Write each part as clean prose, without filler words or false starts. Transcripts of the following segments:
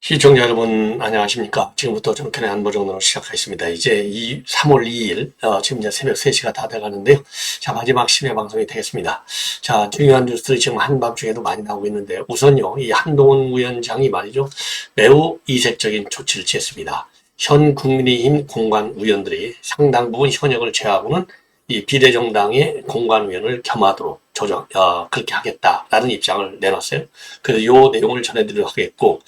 시청자 여러분 안녕하십니까. 지금부터 정권의 안보정론을 시작하겠습니다. 이제 3월 2일 지금 이제 새벽 3시가 다 돼가는데요. 자, 마지막 심야 방송이 되겠습니다. 자, 중요한 뉴스들이 지금 한밤중에도 많이 나오고 있는데, 우선요, 이 한동훈 위원장이 말이죠, 매우 이색적인 조치를 취했습니다. 현 국민의힘 공관위원들이 상당 부분 현역을 제외하고는 이 비례정당의 공관위원을 겸하도록 그렇게 하겠다라는 입장을 내놨어요. 그래서 요 내용을 전해드리도록 하겠고,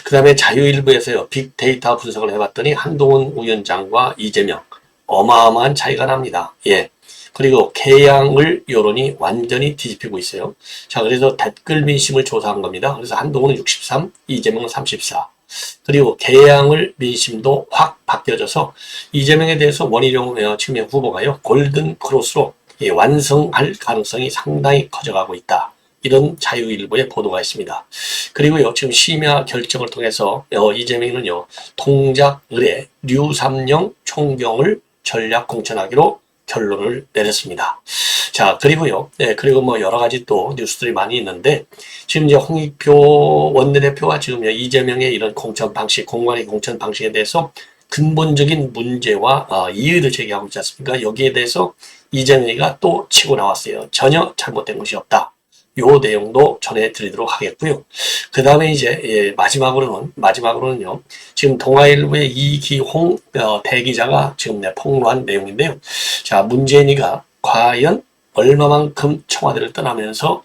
그 다음에 자유일보에서요, 빅데이터 분석을 해봤더니 한동훈 위원장과 이재명, 어마어마한 차이가 납니다. 예. 그리고 개양을 여론이 완전히 뒤집히고 있어요. 자, 그래서 댓글 민심을 조사한 겁니다. 그래서 한동훈은 63, 이재명은 34. 그리고 개양을 민심도 확 바뀌어져서 이재명에 대해서 원희룡 지금의 후보가요, 골든 크로스로 완성할 가능성이 상당히 커져가고 있다. 이런 자유일보의 보도가 있습니다. 그리고요, 지금 심야 결정을 통해서 이재명은요, 동작 의뢰 류삼영 총경을 전략 공천하기로 결론을 내렸습니다. 자, 그리고요, 그리고 뭐 여러 가지 또 뉴스들이 많이 있는데, 지금 이제 홍익표 원내대표가 지금 이재명의 이런 공천 방식, 공관위 공천 방식에 대해서 근본적인 문제와 이의를 제기하고 있지 않습니까? 여기에 대해서 이재명이가 또 치고 나왔어요. 전혀 잘못된 것이 없다. 요 내용도 전해드리도록 하겠고요. 그 다음에 이제 마지막으로는요. 지금 동아일보의 이기홍 대기자가 지금 폭로한 내용인데요. 자, 문재인이가 과연 얼마만큼 청와대를 떠나면서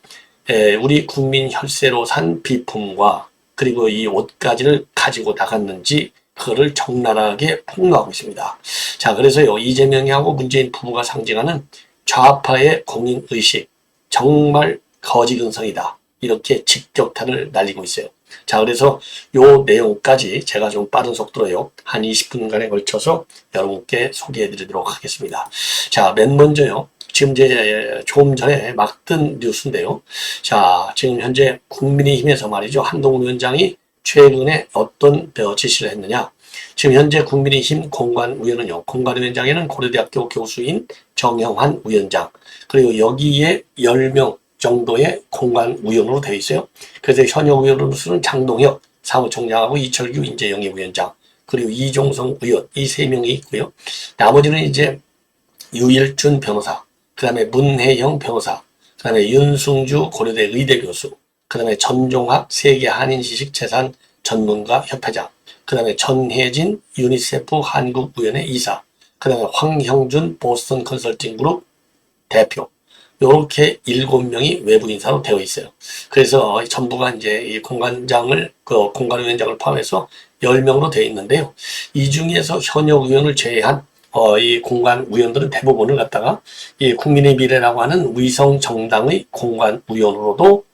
우리 국민 혈세로 산 비품과 그리고 이 옷가지를 가지고 나갔는지 그거를 적나라하게 폭로하고 있습니다. 자, 그래서요, 이재명하고 문재인 부부가 상징하는 좌파의 공인의식, 정말 거지근성이다. 이렇게 직격탄을 날리고 있어요. 자, 그래서 요 내용까지 제가 좀 빠른 속도로요, 한 20분간에 걸쳐서 여러분께 소개해 드리도록 하겠습니다. 자, 맨 먼저요, 지금 이제 조금 전에 막 뜬 뉴스인데요. 자, 지금 현재 국민의힘에서 말이죠, 한동훈 위원장이 최근에 어떤 지시를 했느냐. 지금 현재 국민의힘 공관위원은요, 공관위원장에는 고려대학교 교수인 정영환 위원장, 그리고 여기에 10명 정도의 공관위원으로 되어 있어요. 그래서 현역 위원으로서는 장동혁 사무총장하고 이철규 인재영입위원장, 그리고 이종성 의원, 이 3명이 있고요. 나머지는 이제 유일준 변호사, 그 다음에 문혜영 변호사, 그 다음에 윤승주 고려대 의대 교수, 그 다음에 전종학 세계 한인지식 재산 전문가 협회장, 그 다음에 전혜진 유니세프 한국위원회 이사, 그 다음에 황형준 보스턴 컨설팅 그룹 대표, 이렇게 7명이 외부 인사로 되어 있어요. 그래서 전부가 이제 이 공관위원장을 포함해서 10명으로 되어 있는데요. 이 중에서 현역 의원을 제외한 이 공관위원들은 대부분을 갖다가 이 국민의 미래라고 하는 위성 정당의 공관위원으로도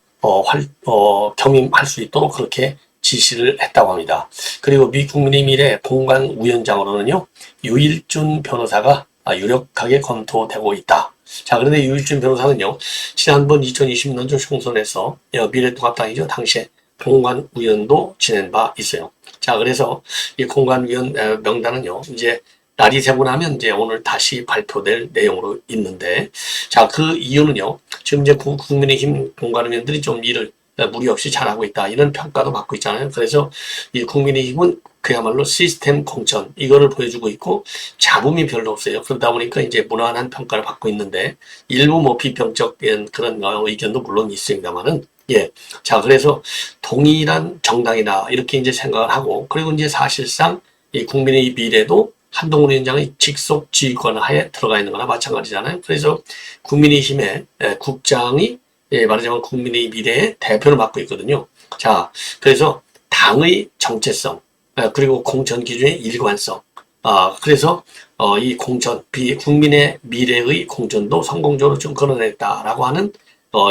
겸임할 수 있도록 그렇게 지시를 했다고 합니다. 그리고 미 국민의 미래 공관위원장으로는요, 유일준 변호사가 유력하게 검토되고 있다. 자, 그런데 유일준 변호사는요, 지난번 2020년도 총선에서 미래통합당이죠, 당시에 공관위원도 지낸 바 있어요. 자, 그래서 이 공관위원 명단은요, 이제 날이 새고 나면 이제 오늘 다시 발표될 내용으로 있는데, 자, 그 이유는요, 지금 이제 국민의힘 공관위원들이 좀 일을 무리 없이 잘하고 있다, 이런 평가도 받고 있잖아요. 그래서 이 국민의힘은 그야말로 시스템 공천, 이거를 보여주고 있고 잡음이 별로 없어요. 그러다 보니까 이제 무난한 평가를 받고 있는데, 일부 뭐 비평적인 그런 의견도 물론 있습니다만은, 예. 자, 그래서 동일한 정당이다, 이렇게 이제 생각을 하고, 그리고 이제 사실상 이 국민의 미래도 한동훈 위원장의 직속 지휘권 하에 들어가 있는 거나 마찬가지잖아요. 그래서 국민의힘의 국장이 말하자면 국민의 미래의 대표를 맡고 있거든요. 자, 그래서 당의 정체성, 그리고 공천 기준의 일관성, 그래서 이 공천, 국민의 미래의 공천도 성공적으로 좀 걸어냈다라고 하는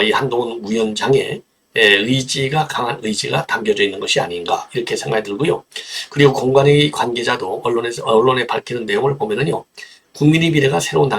이 한동훈 위원장의 의지가, 강한 의지가 담겨져 있는 것이 아닌가, 이렇게 생각이 들고요. 그리고 공관의 관계자도 언론에 밝히는 내용을 보면은요, 국민의 미래가 새로운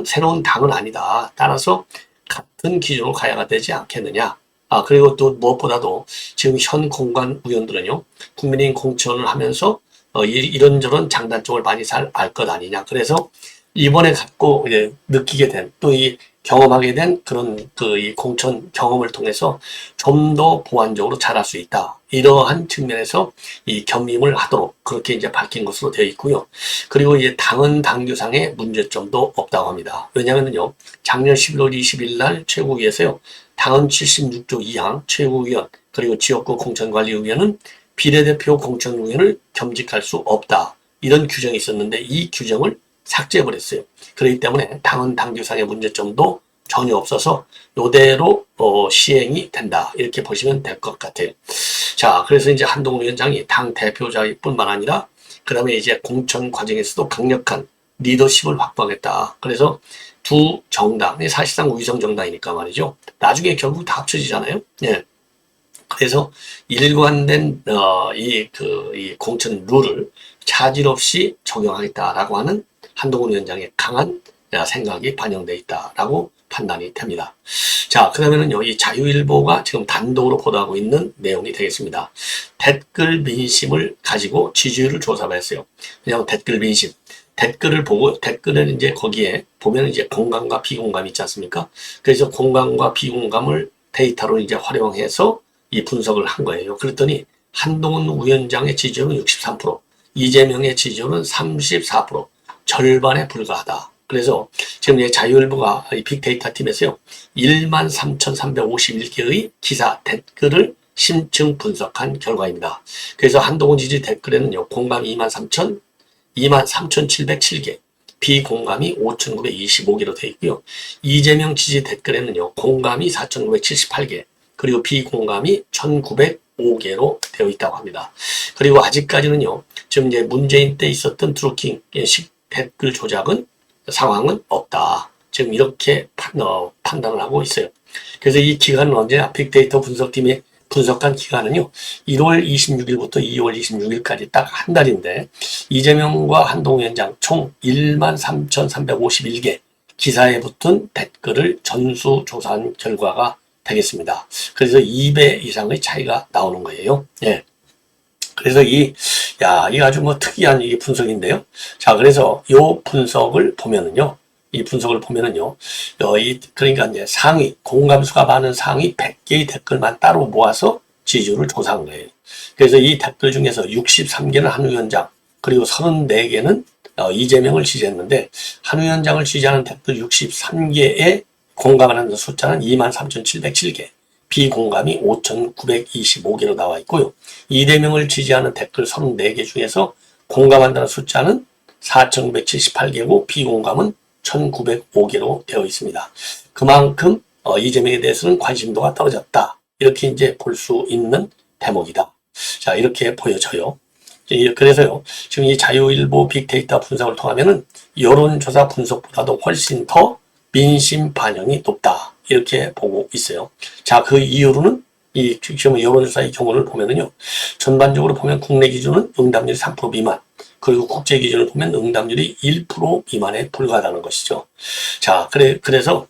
새로운 당은 아니다. 따라서 같은 기준으로 가야 되지 않겠느냐. 그리고 또 무엇보다도 지금 현 공관위원들은요, 국민의힘 공천을 하면서 이런저런 장단점을 많이 잘 알 것 아니냐. 그래서 이번에 갖고 느끼게 된 또 이 경험하게 된 그런 이 공천 경험을 통해서 좀 더 보완적으로 잘할 수 있다. 이러한 측면에서 이 겸임을 하도록 그렇게 이제 밝힌 것으로 되어 있고요. 그리고 이제 당헌 당규상의 문제점도 없다고 합니다. 왜냐하면요, 작년 11월 20일 날 최고위에서요, 당헌 76조 2항 최고위원 그리고 지역구 공천관리의원은 비례대표 공천위원을 겸직할 수 없다. 이런 규정이 있었는데 이 규정을 삭제해버렸어요. 그렇기 때문에 당헌 당규상의 문제점도 전혀 없어서 이대로 시행이 된다. 이렇게 보시면 될 것 같아요. 자, 그래서 이제 한동훈 위원장이 당 대표자뿐만 아니라 그 다음에 이제 공천 과정에서도 강력한 리더십을 확보하겠다. 그래서 두 정당이 사실상 위성 정당이니까 말이죠. 나중에 결국 다 합쳐지잖아요. 예. 그래서 일관된 이 공천 룰을 차질 없이 적용하겠다라고 하는 한동훈 위원장의 강한 생각이 반영되어 있다라고 판단이 됩니다. 자, 그러면은요, 이 자유일보가 지금 단독으로 보도하고 있는 내용이 되겠습니다. 댓글 민심을 가지고 지지율을 조사했어요. 그냥 댓글 민심. 댓글을 보고, 댓글은 이제 거기에 보면 이제 공감과 비공감이 있지 않습니까? 그래서 공감과 비공감을 데이터로 이제 활용해서 이 분석을 한 거예요. 그랬더니 한동훈 위원장의 지지율은 63%, 이재명의 지지율은 34%, 절반에 불과하다. 그래서 지금 자유일보가 빅데이터 팀에서요, 13,351개의 기사 댓글을 심층 분석한 결과입니다. 그래서 한동훈 지지 댓글에는요, 공감이 23,707개, 비공감이 5,925개로 되어 있고요. 이재명 지지 댓글에는요, 공감이 4,978개, 그리고 비공감이 1,905개로 되어 있다고 합니다. 그리고 아직까지는요, 지금 이제 문재인 때 있었던 드루킹식 댓글 조작은 상황은 없다. 지금 이렇게 판단을 하고 있어요. 그래서 이 기간은 언제냐? 빅데이터 분석팀이 분석한 기간은요, 1월 26일부터 2월 26일까지 딱 한 달인데, 이재명과 한동훈 위원장 총 13,351개 기사에 붙은 댓글을 전수조사한 결과가 되겠습니다. 그래서 2배 이상의 차이가 나오는 거예요. 예. 그래서 이게 아주 특이한 이 분석인데요. 자, 그래서 이 분석을 보면은요, 그러니까 이제 상위, 공감수가 많은 상위 100개의 댓글만 따로 모아서 지지율을 조사한 거예요. 그래서 이 댓글 중에서 63개는 한 위원장, 그리고 34개는 이재명을 지지했는데, 한 위원장을 지지하는 댓글 63개에 공감을 하는 숫자는 23,707개, 비공감이 5,925개로 나와 있고요. 이재명을 지지하는 댓글 34개 중에서 공감한다는 숫자는 4,978개고 비공감은 1,905개로 되어 있습니다. 그만큼 이재명에 대해서는 관심도가 떨어졌다. 이렇게 이제 볼 수 있는 대목이다. 자, 이렇게 보여져요. 그래서요, 지금 이 자유일보 빅데이터 분석을 통하면은 여론조사 분석보다도 훨씬 더 민심 반영이 높다. 이렇게 보고 있어요. 자, 그 이유로는 지금 여론조사의 경우를 보면은요, 전반적으로 보면 국내 기준은 응답률이 3% 미만, 그리고 국제 기준을 보면 응답률이 1% 미만에 불과하다는 것이죠. 자, 그래서,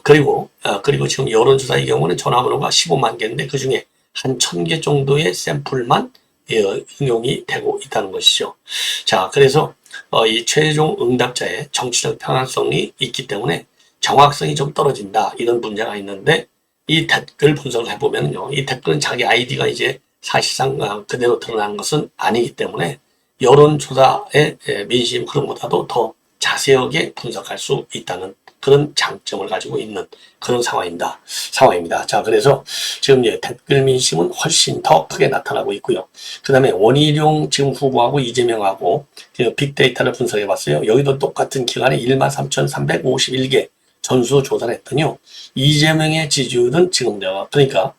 그리고 지금 여론조사의 경우는 전화번호가 15만 개인데 그 중에 한 1,000개 정도의 샘플만 응용이 되고 있다는 것이죠. 자, 그래서, 이 최종 응답자의 정치적 평안성이 있기 때문에 정확성이 좀 떨어진다. 이런 문제가 있는데, 이 댓글 분석을 해보면요, 이 댓글은 자기 아이디가 이제 사실상 그대로 드러나는 것은 아니기 때문에 여론조사의 민심 흐름보다도 더 자세하게 분석할 수 있다는 그런 장점을 가지고 있는 그런 상황입니다. 자, 그래서 지금 댓글 민심은 훨씬 더 크게 나타나고 있고요. 그 다음에 원희룡 지금 후보하고 이재명하고 빅데이터를 분석해 봤어요. 여기도 똑같은 기간에 13,351개 전수조사를 했더니요, 이재명의 지지율은 지금 그러니까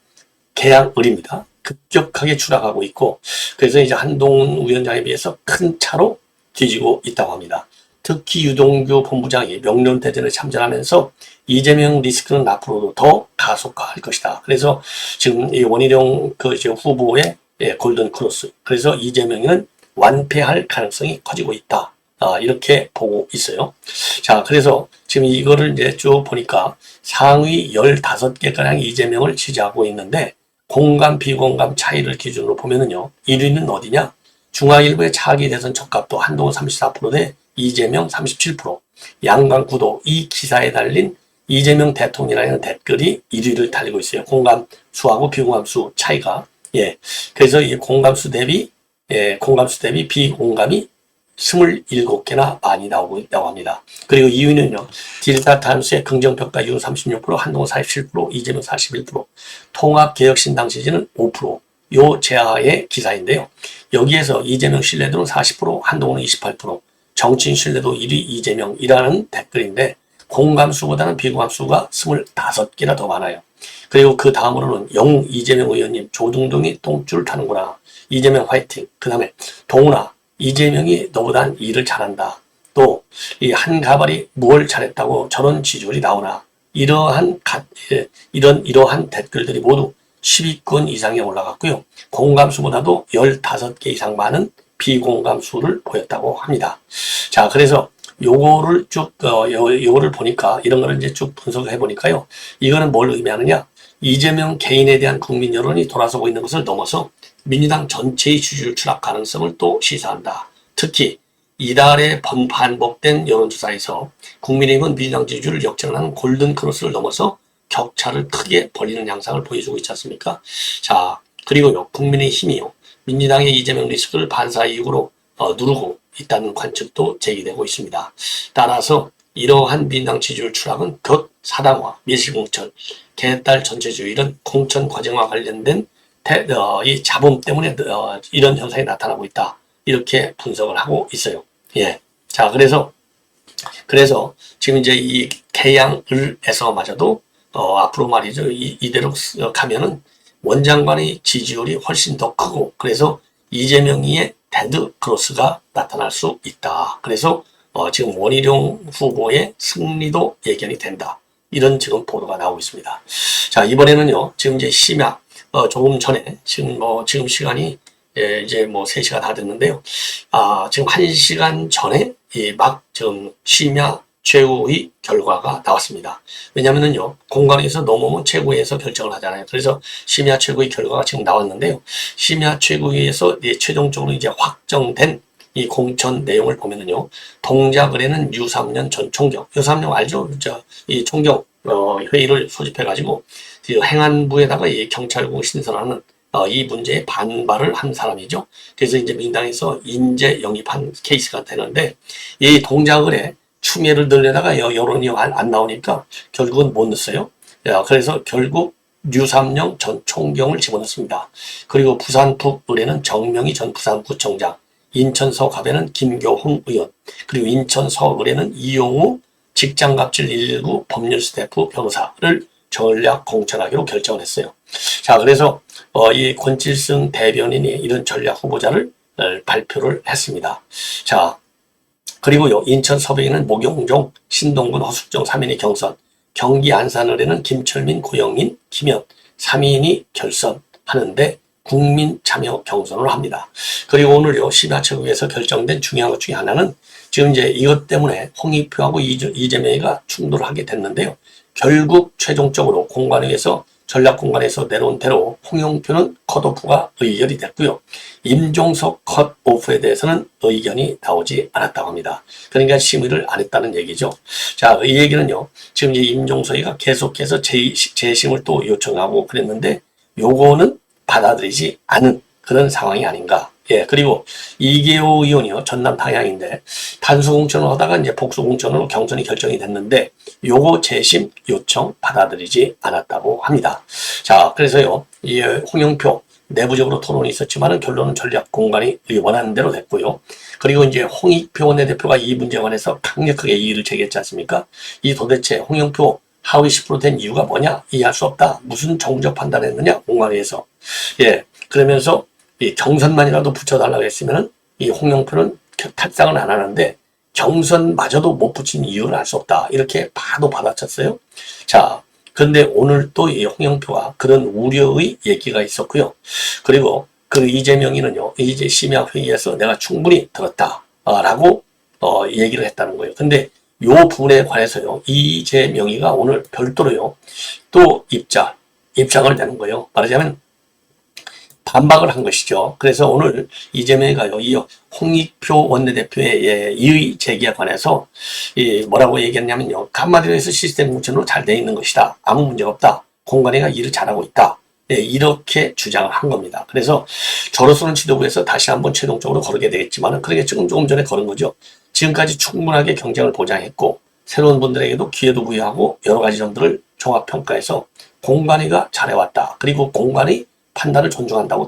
개양을입니다. 급격하게 추락하고 있고, 그래서 이제 한동훈 위원장에 비해서 큰 차로 뒤지고 있다고 합니다. 특히 유동규 본부장이 명륜대전에 참전하면서 이재명 리스크는 앞으로도 더 가속화할 것이다. 그래서 지금 이 원희룡 지금 후보의 골든 크로스, 그래서 이재명은 완패할 가능성이 커지고 있다. 이렇게 보고 있어요. 자, 그래서 지금 이거를 이제 쭉 보니까 상위 15개가량 이재명을 지지하고 있는데, 공감, 비공감 차이를 기준으로 보면은요, 1위는 어디냐? 중앙일보의 차기 대선 적합도 한동훈 34%대 이재명 37%, 양강구도 이 기사에 달린 이재명 대통령이라는 댓글이 1위를 달리고 있어요. 공감수하고 비공감수 차이가. 예. 그래서 이 공감수 대비 비공감이 27개나 많이 나오고 있다고 합니다. 그리고 2위는요, 딜타타임스의 긍정평가율 36%, 한동훈 47%, 이재명 41%, 통합개혁신당 지지는 5%, 요 제하의 기사인데요. 여기에서 이재명 신뢰도는 40%, 한동훈은 28%, 정치인 신뢰도 1위 이재명이라는 댓글인데, 공감수보다는 비공감수가 25개나 더 많아요. 그리고 그 다음으로는 이재명 의원님 조둥둥이 똥줄 타는구나. 이재명 화이팅. 그 다음에 동훈아, 이재명이 너보다 일을 잘한다. 또 이 한가발이 뭘 잘했다고 저런 지지율이 나오나. 이러한 댓글들이 모두 10위권 이상에 올라갔고요. 공감수보다도 15개 이상 많은 비공감수를 보였다고 합니다. 자, 그래서 요거를 요거를 보니까, 이런 거를 이제 쭉 분석을 해보니까요. 이거는 뭘 의미하느냐? 이재명 개인에 대한 국민 여론이 돌아서고 있는 것을 넘어서 민주당 전체의 지지율 추락 가능성을 또 시사한다. 특히 이달에 반복된 여론조사에서 국민의힘은 민주당 지지율을 역전하는 골든크로스를 넘어서 격차를 크게 벌리는 양상을 보여주고 있지 않습니까? 자, 그리고요, 국민의힘이요, 민주당의 이재명 리스크를 반사 이익으로 누르고 있다는 관측도 제기되고 있습니다. 따라서 이러한 민주당 지지율 추락은 극사당화, 밀실공천, 개딸 전체주의 이런 공천 과정과 관련된 이 잡음 때문에 이런 현상이 나타나고 있다. 이렇게 분석을 하고 있어요. 예. 자, 그래서 지금 이제 이 개양을에서마저도 앞으로 말이죠. 이대로 가면은 원장관의 지지율이 훨씬 더 크고, 그래서 이재명이의 데드 크로스가 나타날 수 있다. 그래서 지금 원희룡 후보의 승리도 예견이 된다. 이런 지금 보도가 나오고 있습니다. 자, 이번에는요, 지금 이제 심야, 조금 전에, 지금 시간이 이제 3시가 다 됐는데요. 지금 1시간 전에 지금 심야 최고위 결과가 나왔습니다. 왜냐면은요, 공관위에서 넘어오면 최고위에서 결정을 하잖아요. 그래서 심야 최고위 결과가 지금 나왔는데요. 심야 최고위에서 최종적으로 이제 확정된 이 공천 내용을 보면은요, 동작을에는 유삼년 전 총경, 유삼년 알죠? 이 총경 회의를 소집해가지고 행안부에다가 이 경찰국 신설하는 이 문제에 반발을 한 사람이죠. 그래서 이제 민당에서 인재 영입한 케이스가 되는데, 이 동작을에 추미애를 넣으려다가 여론이 안 나오니까 결국은 못 넣었어요. 그래서 결국 류삼영 전 총경을 집어넣습니다. 그리고 부산 북을에는 정명희 전 부산구청장, 인천 서갑에는 김교훈 의원, 그리고 인천 서을에는 이용우 직장갑질 119 법률 스태프 변호사를 전략 공천하기로 결정을 했어요. 자, 그래서 이 권칠승 대변인이 이런 전략 후보자를 발표를 했습니다. 자, 그리고요, 인천 서백에는 모경종, 신동근, 허숙정 3인이 경선, 경기 안산을에는 김철민, 고영인, 김현 3인이 결선하는데 국민 참여 경선을 합니다. 그리고 오늘요, 심야최고위에서 결정된 중요한 것 중에 하나는, 지금 이제 이것 때문에 홍익표하고 이재명이가 충돌을 하게 됐는데요. 결국 최종적으로 공관위에서 전략공관에서 내려온 대로 홍영표는 컷오프가 의결이 됐고요. 임종석 컷오프에 대해서는 의견이 나오지 않았다고 합니다. 그러니까 심의를 안 했다는 얘기죠. 자, 이 얘기는요, 지금 이제 임종석이가 계속해서 재심을 또 요청하고 그랬는데, 요거는 받아들이지 않은 그런 상황이 아닌가. 예, 그리고 이계호 의원이요, 전남 당향인데 단수공천을 하다가 이제 복수공천으로 경선이 결정이 됐는데, 요거 재심 요청 받아들이지 않았다고 합니다. 자, 그래서요, 이 홍영표 내부적으로 토론이 있었지만은 결론은 전략공관이 원하는 대로 됐고요. 그리고 이제 홍익표 원내대표가 이 문제에 관해서 강력하게 이의를 제기했지 않습니까? 이 도대체 홍영표 하위 10% 된 이유가 뭐냐? 이해할 수 없다. 무슨 정무적 판단을 했느냐? 공관위에서. 예, 그러면서 이 경선만이라도 붙여달라고 했으면은 이 홍영표는 탈당을 안 하는데 경선마저도 못 붙인 이유를 알 수 없다. 이렇게 봐도 받아쳤어요. 자, 그런데 오늘 또 이 홍영표가 그런 우려의 얘기가 있었고요. 그리고 그 이재명이는요, 이제 심야 회의에서 내가 충분히 들었다라고 얘기를 했다는 거예요. 근데 요 부분에 관해서요, 이재명이가 오늘 별도로요, 또 입장을 내는 거예요. 말하자면 반박을 한 것이죠. 그래서 오늘 이재명이가요, 이 홍익표 원내대표의 이의 제기에 관해서 뭐라고 얘기했냐면요. 한마디로 해서 시스템 공천으로 잘 돼 있는 것이다. 아무 문제가 없다. 공관위가 일을 잘하고 있다. 이렇게 주장을 한 겁니다. 그래서 저로서는 지도부에서 다시 한번 최종적으로 거르게 되겠지만, 그러게 조금 전에 걸은 거죠. 지금까지 충분하게 경쟁을 보장했고 새로운 분들에게도 기회도 부여하고 여러 가지 점들을 종합평가해서 공관위가 잘해왔다. 그리고 공관위 판단을 존중한다고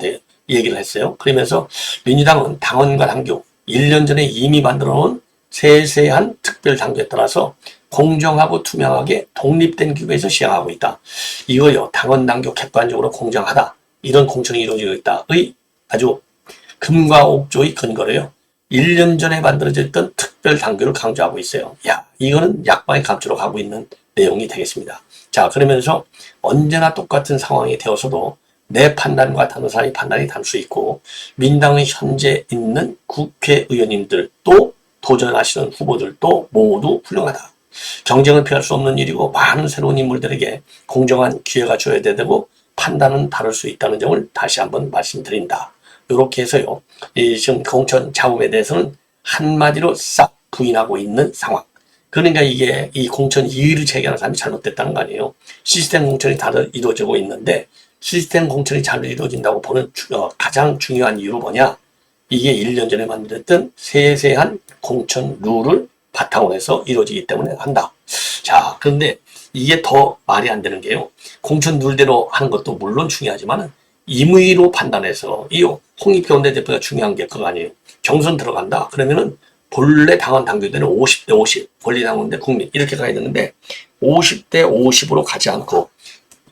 얘기를 했어요. 그러면서 민주당은 당원과 당규 1년 전에 이미 만들어놓은 세세한 특별당규에 따라서 공정하고 투명하게 독립된 기구에서 시행하고 있다. 이거요, 당원 당규 객관적으로 공정하다. 이런 공천이 이루어지고 있다의 아주 금과 옥조의 근거로요. 1년 전에 만들어졌던 특별당규를 강조하고 있어요. 야, 이거는 약방의 감추로 가고 있는 내용이 되겠습니다. 자, 그러면서 언제나 똑같은 상황이 되어서도 내 판단과 다른 사람의 판단이 다를 수 있고 민당의 현재 있는 국회의원님들 또 도전하시는 후보들도 모두 훌륭하다. 경쟁을 피할 수 없는 일이고 많은 새로운 인물들에게 공정한 기회가 줘야 되고 판단은 다를 수 있다는 점을 다시 한번 말씀드린다. 이렇게 해서요. 지금 공천 잡음에 대해서는 한마디로 싹 부인하고 있는 상황. 그러니까 이게 이 공천 이의를 제기하는 사람이 잘못됐다는 거 아니에요. 시스템 공천이 다 이루어지고 있는데 시스템 공천이 잘 이루어진다고 보는 가장 중요한 이유로 뭐냐? 이게 1년 전에 만들었던 세세한 공천 룰을 바탕으로 해서 이루어지기 때문에 한다. 자, 그런데 이게 더 말이 안 되는 게요. 공천 룰대로 하는 것도 물론 중요하지만 임의로 판단해서 이 홍익표 원내대표가 중요한 게 그거 아니에요. 경선 들어간다. 그러면은 본래 당원 당규대로 50대 50, 권리당원 대 국민 이렇게 가야 되는데 50대 50으로 가지 않고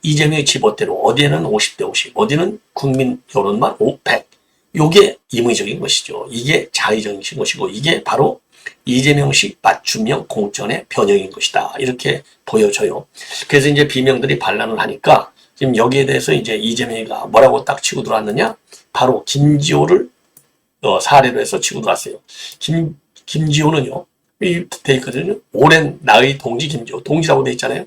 이재명의 지멋대로 어디에는 50대 50, 어디는 국민 여론만 100. 이게 임의적인 것이죠. 이게 자의적인 것이고 이게 바로 이재명식 맞춤형 공천의 변형인 것이다. 이렇게 보여져요. 그래서 이제 비명들이 반란을 하니까 지금 여기에 대해서 이제 이재명이가 뭐라고 딱 치고 들어왔느냐? 바로 김지호를 사례로 해서 치고 들어왔어요. 김지호는요, 돼 있거든요. 오랜 나의 동지 김지호. 동지라고 돼 있잖아요.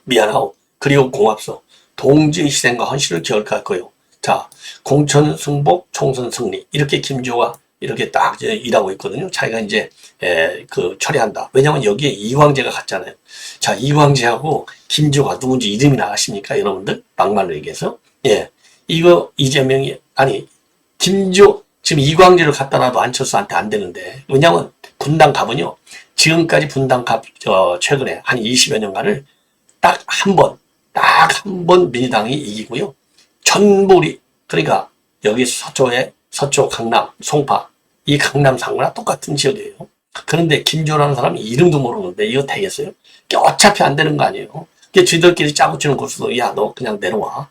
미안하고. 그리고 공합서. 동지의 희생과 헌신을 기억할 거예요. 자, 공천 승복, 총선 승리. 이렇게 김지호가 이렇게 딱 이제 일하고 있거든요. 자기가 이제, 처리한다. 왜냐면 여기에 이광재가 갔잖아요. 자, 이광재하고 김지호가 누군지 이름이 나가십니까? 여러분들? 막말로 얘기해서. 예. 이거 이재명이, 아니, 김지호, 지금 이광재를 갖다 놔도 안철수한테 안 되는데. 왜냐면 분당 갑은요. 지금까지 분당 갑, 최근에 한 20여 년간을 딱 한 번 민주당이 이기고요. 전부 그러니까 여기 서초, 강남, 송파, 이 강남 상구나 똑같은 지역이에요. 그런데 김지호라는 사람이 이름도 모르는데 이거 되겠어요? 어차피 안 되는 거 아니에요? 쥐들끼리 짜고 치는 곳으로 야, 너 그냥 내려와.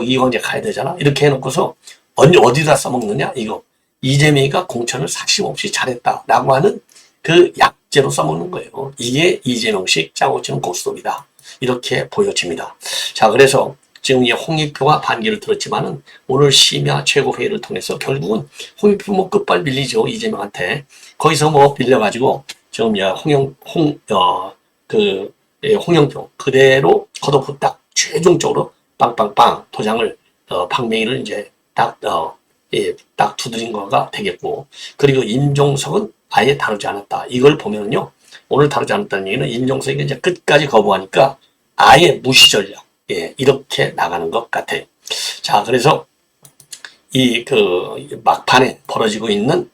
이광재 가야 되잖아. 이렇게 해놓고서 어디다 써먹느냐? 이거. 이재명이가 공천을 사심없이 잘했다라고 하는 그 약재로 써먹는 거예요. 이게 이재명식 짜고 치는 고스톱이다. 이렇게 보여집니다. 자, 그래서 지금 이 홍익표가 반기를 들었지만은 오늘 심야 최고회의를 통해서 결국은 홍익표 뭐 끝발 밀리죠. 이재명한테. 거기서 뭐 빌려가지고 지금 홍영표 그대로 컷오프 딱 최종적으로 빵빵빵 도장을 박명희를 이제 딱 두드린 거가 되겠고, 그리고 임종석은 아예 다루지 않았다. 이걸 보면은요, 오늘 다루지 않았다는 얘기는 임종석이 이제 끝까지 거부하니까 아예 무시 전략, 이렇게 나가는 것 같아요. 자, 그래서 이 막판에 벌어지고 있는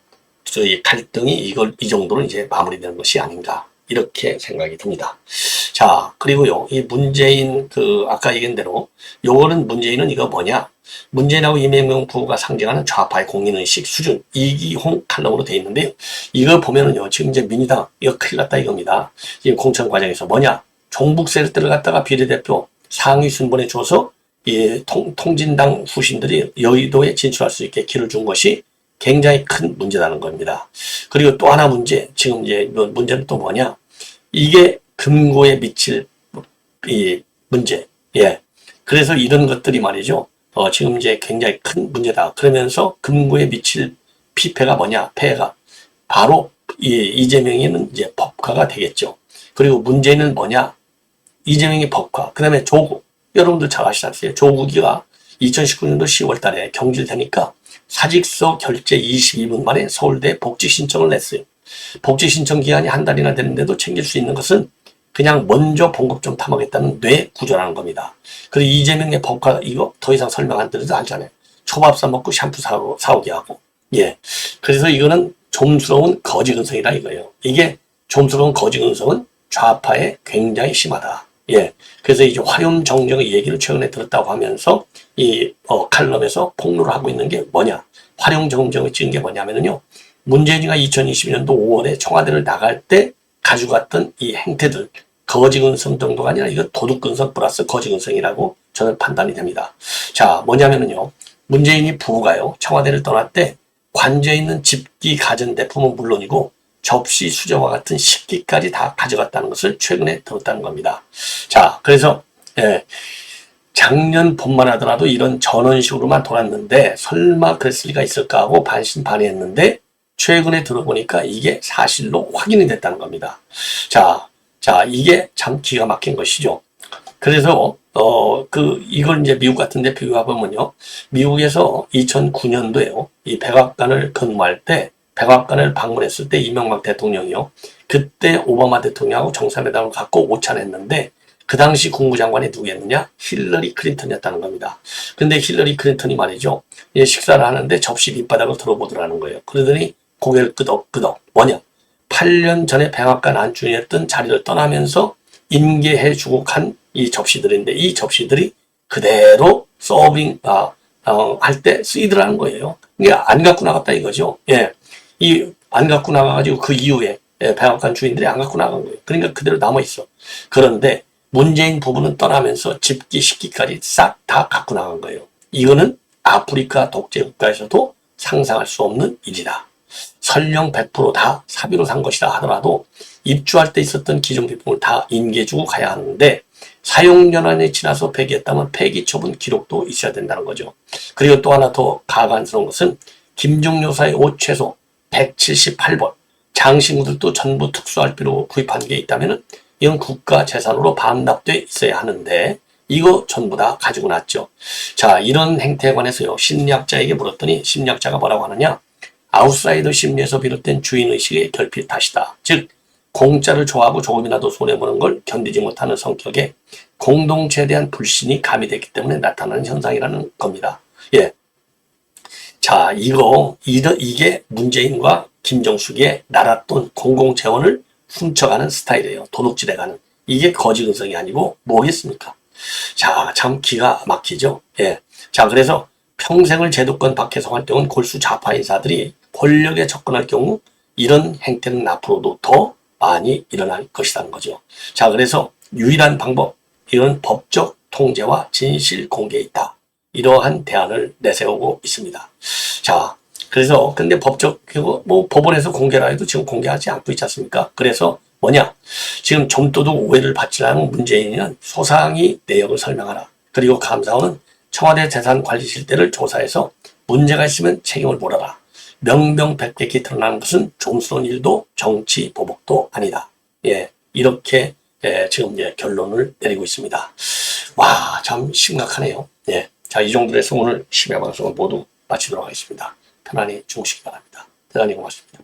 이 갈등이 이 정도로 이제 마무리되는 것이 아닌가, 이렇게 생각이 듭니다. 자, 그리고요, 이 문재인, 아까 얘기한 대로, 요거는 문재인은 이거 뭐냐? 문재인하고 이재명 부부가 상징하는 좌파의 공인의식 수준, 이기홍 칼럼으로 되어 있는데요. 이거 보면은요, 지금 이제 민주당, 이거 큰일 났다 이겁니다. 지금 공천 과정에서 뭐냐? 종북 세력들을 갖다가 비례대표 상위 순번에 줘서, 통진당 후신들이 여의도에 진출할 수 있게 길을 준 것이 굉장히 큰 문제라는 겁니다. 그리고 또 하나 문제, 지금 이제 문제는 또 뭐냐? 이게 금고에 미칠 이 문제. 그래서 이런 것들이 말이죠. 지금 이제 굉장히 큰 문제다. 그러면서 금고에 미칠 피해가 뭐냐? 폐해가 바로 이재명이는 이제 법화가 되겠죠. 그리고 문제는 뭐냐? 이재명이 법화. 그 다음에 조국. 여러분들 잘 아시다시피 조국이가 2019년도 10월 달에 경질되니까 사직서 결제 22분 만에 서울대 복지 신청을 냈어요. 복지 신청 기한이 한 달이나 되는데도 챙길 수 있는 것은 그냥 먼저 봉급 좀 탐하겠다는 뇌 구조라는 겁니다. 그리고 이재명의 법과 이거 더 이상 설명 안 드려도 알잖아요. 초밥 사먹고 샴푸 사오게 하고. 예. 그래서 이거는 좀스러운 거지근성이다 이거예요. 이게 좀스러운 거지근성은 좌파에 굉장히 심하다. 예. 그래서 이제 화염 정정의 얘기를 최근에 들었다고 하면서 이 칼럼에서 폭로를 하고 있는 게 뭐냐. 화염 정정을 찍은 게 뭐냐면요. 문재인이가 2022년도 5월에 청와대를 나갈 때 가지고 갔던 이 행태들, 거지근성 정도가 아니라 이거 도둑근성 플러스 거지근성이라고 저는 판단이 됩니다. 자, 뭐냐면요. 문재인이 부부가요. 청와대를 떠날 때 관저에 있는 집기 가전대품은 물론이고 접시, 수저와 같은 식기까지 다 가져갔다는 것을 최근에 들었다는 겁니다. 자, 그래서 작년 봄만 하더라도 이런 전원식으로만 돌았는데 설마 그랬을 리가 있을까 하고 반신반의했는데 최근에 들어보니까 이게 사실로 확인이 됐다는 겁니다. 자, 이게 참 기가 막힌 것이죠. 그래서, 이걸 이제 미국 같은 데 비교해보면요. 미국에서 2009년도에요. 이 백악관을 근무할 때, 백악관을 방문했을 때 이명박 대통령이요. 그때 오바마 대통령하고 정상회담을 갖고 오찬했는데, 그 당시 국무장관이 누구였느냐? 힐러리 클린턴이었다는 겁니다. 근데 힐러리 클린턴이 말이죠. 식사를 하는데 접시 밑바닥을 들어보더라는 거예요. 그러더니 고개를 끄덕끄덕. 뭐냐? 8년 전에 백악관 안주인이었던 자리를 떠나면서 인계해주고 간 이 접시들인데 이 접시들이 그대로 서빙 할 때 쓰이더라는 거예요. 이게 안 갖고 나갔다 이거죠. 예, 이 안 갖고 나가가지고 그 이후에 백악관 주인들이 안 갖고 나간 거예요. 그러니까 그대로 남아 있어. 그런데 문재인 부부는 떠나면서 집기 식기까지 싹 다 갖고 나간 거예요. 이거는 아프리카 독재 국가에서도 상상할 수 없는 일이다. 설령 100%다 사비로 산 것이라 하더라도 입주할 때 있었던 기존 비품을 다 인계해주고 가야 하는데 사용연한이 지나서 폐기했다면 폐기 처분 기록도 있어야 된다는 거죠. 그리고 또 하나 더 가관스러운 것은 김종 여사의 옷 최소 178벌, 장신구들도 전부 특수활비로 구입한 게 있다면 이건 국가 재산으로 반납돼 있어야 하는데 이거 전부 다 가지고 났죠. 자, 이런 행태에 관해서요. 심리학자에게 물었더니 심리학자가 뭐라고 하느냐. 아웃사이더 심리에서 비롯된 주인의식의 결핍 탓이다. 즉 공짜를 좋아하고 조금이라도 손해보는 걸 견디지 못하는 성격에 공동체에 대한 불신이 가미됐기 때문에 나타나는 현상이라는 겁니다. 예. 자, 이게 문재인과 김정숙의 나라 돈 공공재원을 훔쳐가는 스타일이에요. 도둑질해가는. 이게 거지근성이 아니고 뭐겠습니까? 자, 참 기가 막히죠. 예. 자, 그래서 평생을 제도권 밖에서 활동한 골수 좌파 인사들이 권력에 접근할 경우 이런 행태는 앞으로도 더 많이 일어날 것이라는 거죠. 자, 그래서 유일한 방법, 이건 법적 통제와 진실 공개에 있다. 이러한 대안을 내세우고 있습니다. 자, 그래서 근데 법원에서 공개라 해도 지금 공개하지 않고 있지 않습니까? 그래서 뭐냐? 지금 좀도둑 오해를 받지 않은 문재인은 소상히 내역을 설명하라. 그리고 감사원은 청와대 재산관리실태를 조사해서 문제가 있으면 책임을 물어라. 명명백백히 드러나는 것은 좀스러운 일도 정치 보복도 아니다. 예, 이렇게 지금 결론을 내리고 있습니다. 와, 참 심각하네요. 예, 자, 이 정도로 해서 오늘 심야 방송을 모두 마치도록 하겠습니다. 편안히 주무시기 바랍니다. 대단히 고맙습니다.